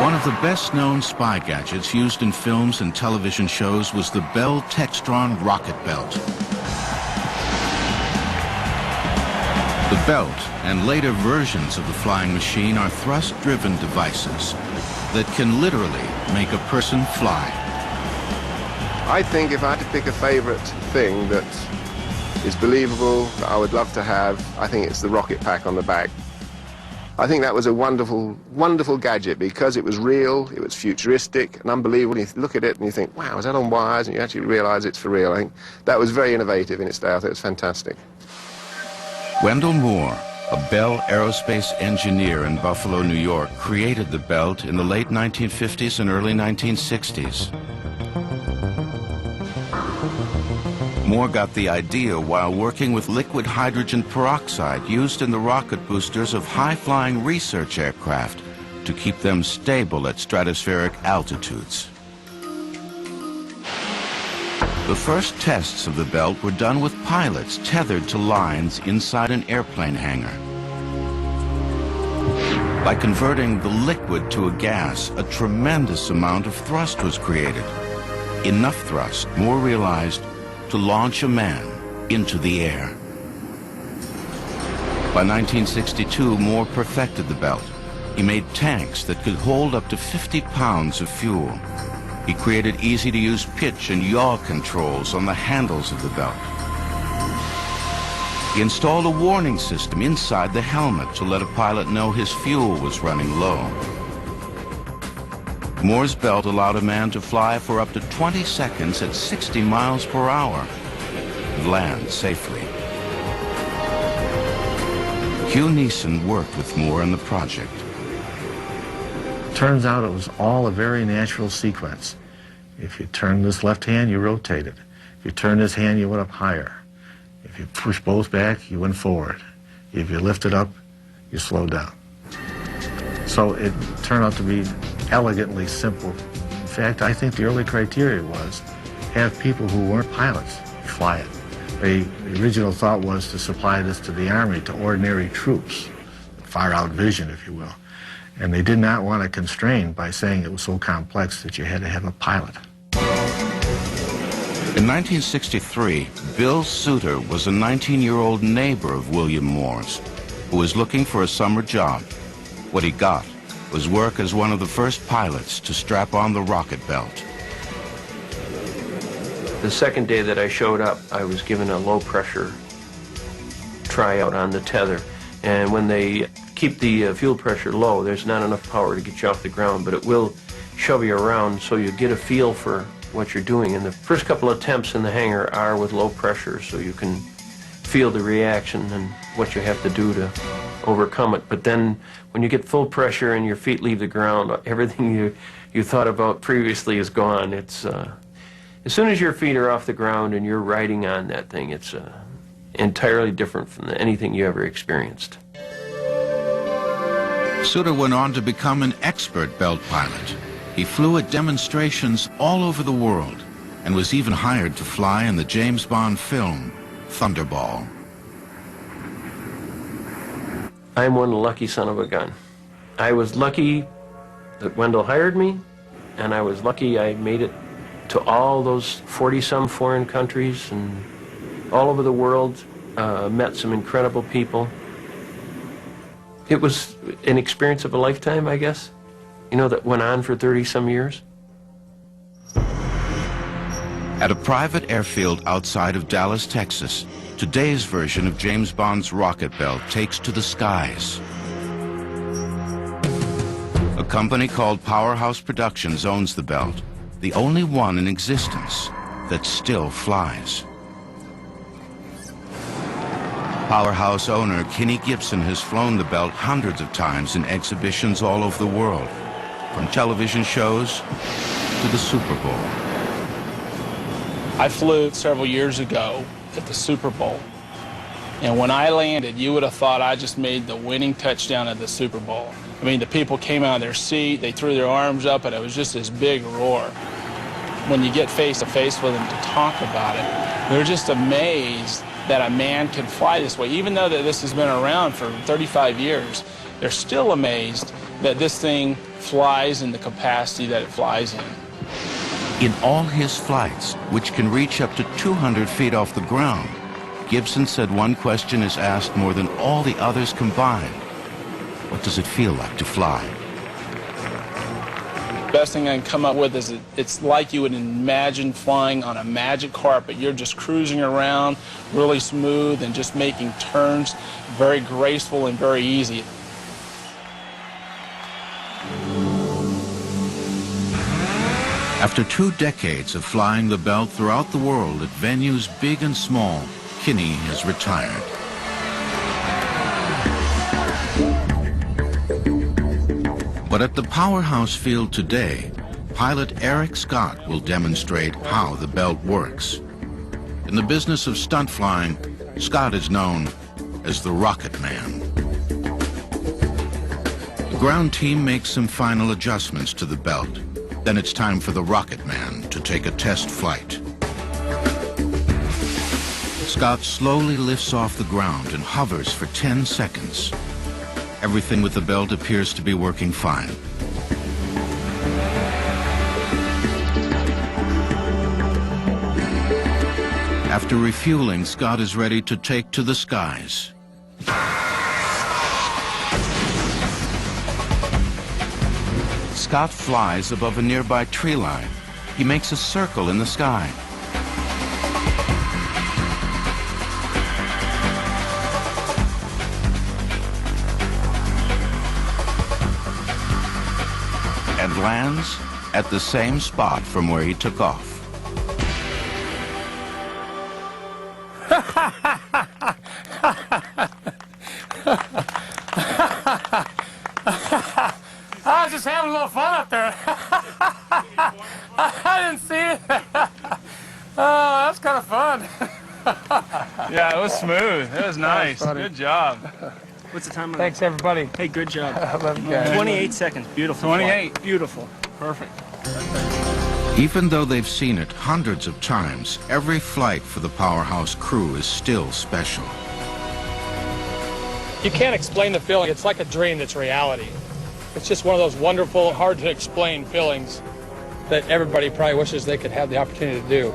One of the best-known spy gadgets used in films and television shows was the Bell Textron rocket belt. The belt and later versions of the flying machine are thrust-driven devices that can literally make a person fly. I think if I had to pick a favorite thing that is believable, that I would love to have, I think it's the rocket pack on the back. I think that was a wonderful, wonderful gadget because it was real, it was futuristic and unbelievable. You look at it and you think, wow, is that on wires? And you actually realize it's for real. I think that was very innovative in its day. I think it was fantastic. Wendell Moore, a Bell Aerospace engineer in Buffalo, New York, created the belt in the late 1950s and early 1960s. Moore got the idea while working with liquid hydrogen peroxide used in the rocket boosters of high-flying research aircraft to keep them stable at stratospheric altitudes. The first tests of the belt were done with pilots tethered to lines inside an airplane hangar. By converting the liquid to a gas, a tremendous amount of thrust was created. Enough thrust, Moore realized, to launch a man into the air. By 1962, Moore perfected the belt. He made tanks that could hold up to 50 pounds of fuel. He created easy-to-use pitch and yaw controls on the handles of the belt. He installed a warning system inside the helmet to let a pilot know his fuel was running low. Moore's belt allowed a man to fly for up to 20 seconds at 60 miles per hour and land safely. Hugh Neeson worked with Moore on the project. Turns out it was all a very natural sequence. If you turn this left hand, you rotate it. If you turn this hand, you went up higher. If you push both back, you went forward. If you lift it up, you slow down. So it turned out to be elegantly simple. In fact, I think the early criteria was have people who weren't pilots fly it. The original thought was to supply this to the Army, to ordinary troops, far-out vision, if you will. And they did not want to constrain by saying it was so complex that you had to have a pilot. In 1963, Bill Suter was a 19-year-old neighbor of William Moore's who was looking for a summer job. What he got was work as one of the first pilots to strap on the rocket belt. The second day that I showed up, I was given a low-pressure tryout on the tether. And when they keep the fuel pressure low, there's not enough power to get you off the ground, but it will shove you around so you get a feel for what you're doing. And the first couple of attempts in the hangar are with low pressure, so you can feel the reaction and what you have to do to overcome it. But then when you get full pressure and your feet leave the ground, everything you thought about previously is gone. It's as soon as your feet are off the ground and you're riding on that thing, it's entirely different from anything you ever experienced. Suter went on to become an expert belt pilot. He flew at demonstrations all over the world and was even hired to fly in the James Bond film, Thunderball. I'm one lucky son of a gun. I was lucky that Wendell hired me, and I was lucky I made it to all those 40-some foreign countries and all over the world, met some incredible people. It was an experience of a lifetime, I guess, that went on for 30-some years. At a private airfield outside of Dallas, Texas, today's version of James Bond's rocket belt takes to the skies. A company called Powerhouse Productions owns the belt, the only one in existence that still flies. Powerhouse owner Kenny Gibson has flown the belt hundreds of times in exhibitions all over the world, from television shows to the Super Bowl. I flew several years ago at the Super Bowl, and when I landed, you would have thought I just made the winning touchdown at the Super Bowl. I mean, the people came out of their seat, they threw their arms up, and it was just this big roar. When you get face-to-face with them to talk about it, they're just amazed that a man can fly this way. Even though that this has been around for 35 years, they're still amazed that this thing flies in the capacity that it flies in. In all his flights, which can reach up to 200 feet off the ground, Gibson said one question is asked more than all the others combined. What does it feel like to fly? Best thing I can come up with is it's like you would imagine flying on a magic carpet. You're just cruising around really smooth and just making turns very graceful and very easy. After 2 decades of flying the Belt throughout the world at venues big and small, Kinney has retired. But at the Powerhouse Field today, pilot Eric Scott will demonstrate how the Belt works. In the business of stunt flying, Scott is known as the Rocket Man. The ground team makes some final adjustments to the Belt. Then it's time for the Rocket Man to take a test flight. Scott slowly lifts off the ground and hovers for 10 seconds. Everything with the Belt appears to be working fine. After refueling, Scott is ready to take to the skies. Scott flies above a nearby tree line. He makes a circle in the sky. And lands at the same spot from where he took off. I was just having a little fun up there. I didn't see it. Oh, that's kind of fun. Yeah, it was smooth. It was nice. Good job. What's the time on Thanks, everybody. Hey, good job. I love you guys. 28 seconds. Beautiful. 28. Flight. Beautiful. Perfect. Even though they've seen it hundreds of times, every flight for the Powerhouse crew is still special. You can't explain the feeling. It's like a dream that's reality. It's just one of those wonderful, hard to explain feelings that everybody probably wishes they could have the opportunity to do.